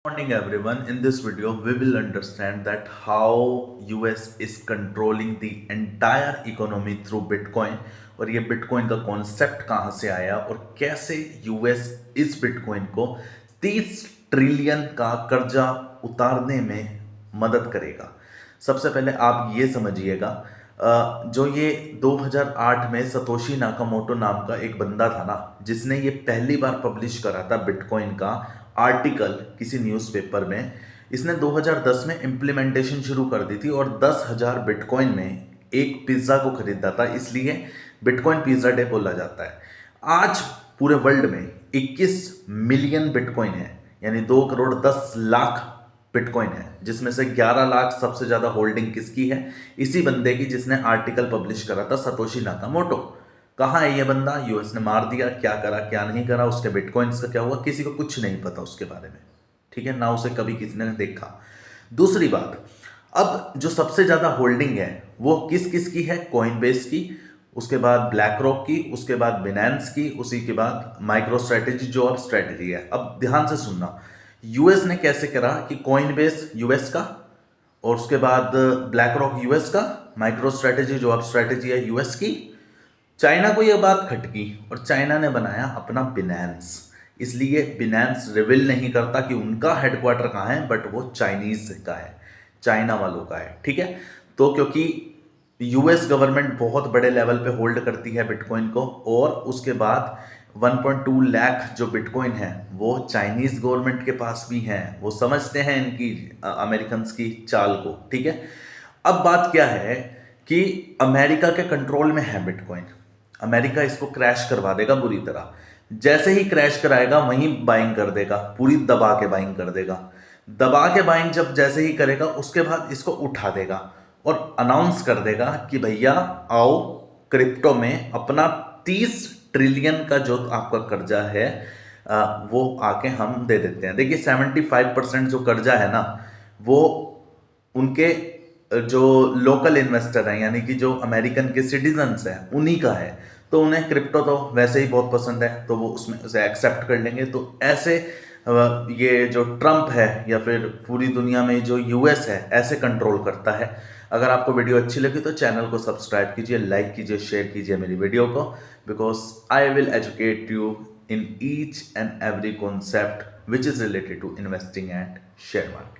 Morning everyone. In this video we will understand that how US is controlling the entire economy through Bitcoin और ये Bitcoin का concept कहाँ से आया और कैसे US इस Bitcoin को 30 ट्रिलियन का कर्जा उतारने में मदद करेगा। सबसे पहले आप ये समझिएगा, जो ये 2008 में सतोशी नाकामोटो नाम का एक बंदा था ना, जिसने ये पहली बार पब्लिश करा था बिटकॉइन का आर्टिकल किसी न्यूज़पेपर में। इसने 2010 में इम्प्लीमेंटेशन शुरू कर दी थी और 10,000 बिटकॉइन में एक पिज्ज़ा को खरीदा था, इसलिए बिटकॉइन पिज्ज़ा डे बोला जाता है। आज पूरे वर्ल्ड में 21 मिलियन बिटकॉइन है, यानी 2 करोड़ 10 लाख बिटकॉइन है, जिसमें से 11 लाख सबसे ज़्यादा होल्डिंग किसकी है? इसी बंदे की जिसने आर्टिकल पब्लिश करा था, सतोशी नाकामोटो। कहाँ है ये बंदा? यूएस ने मार दिया। क्या करा क्या नहीं करा, उसके बिटकॉइंस का क्या हुआ, किसी को कुछ नहीं पता उसके बारे में। ठीक है ना, उसे कभी किसी ने देखा। दूसरी बात, अब जो सबसे ज़्यादा होल्डिंग है वो किस किस की है? कॉइनबेस की, उसके बाद ब्लैक रॉक की, उसके बाद बिनेंस की, उसी के बाद माइक्रो स्ट्रेटेजी जो अब स्ट्रेटेजी है। अब ध्यान से सुनना, यूएस ने कैसे करा कि कॉइनबेस यूएस का, और उसके बाद ब्लैक रॉक यूएस का, माइक्रो स्ट्रेटेजी जो अब स्ट्रेटेजी है यूएस की। चाइना को यह बात खटकी और चाइना ने बनाया अपना बिनेंस। इसलिए बिनेंस रिवील नहीं करता कि उनका हेडक्वार्टर कहाँ है, बट वो चाइनीज का है, चाइना वालों का है। ठीक है, तो क्योंकि यूएस गवर्नमेंट बहुत बड़े लेवल पे होल्ड करती है बिटकॉइन को, और उसके बाद 1.2 लाख जो बिटकॉइन है वो चाइनीज गवर्नमेंट के पास भी हैं। वो समझते हैं इनकी अमेरिकन की चाल को। ठीक है, अब बात क्या है कि अमेरिका के कंट्रोल में है बिटकॉइन। अमेरिका इसको क्रैश करवा देगा बुरी तरह। जैसे ही क्रैश कराएगा वहीं बाइंग कर देगा, पूरी दबा के बाइंग कर देगा। दबा के बाइंग जब जैसे ही करेगा उसके बाद इसको उठा देगा और अनाउंस कर देगा कि भैया आओ, क्रिप्टो में अपना 30 ट्रिलियन का जो आपका कर्जा है वो आके हम दे देते हैं। देखिए 75% जो कर्जा है ना, वो उनके जो लोकल इन्वेस्टर हैं, यानी कि जो अमेरिकन के सिटीजन्स हैं, उन्हीं का है। तो उन्हें क्रिप्टो तो वैसे ही बहुत पसंद है, तो वो उसमें उसे एक्सेप्ट कर लेंगे। तो ऐसे ये जो ट्रम्प है या फिर पूरी दुनिया में जो यूएस है, ऐसे कंट्रोल करता है। अगर आपको वीडियो अच्छी लगी तो चैनल को सब्सक्राइब कीजिए, लाइक कीजिए, शेयर कीजिए मेरी वीडियो को, because I will educate you in each and every concept which is related to investing and share market.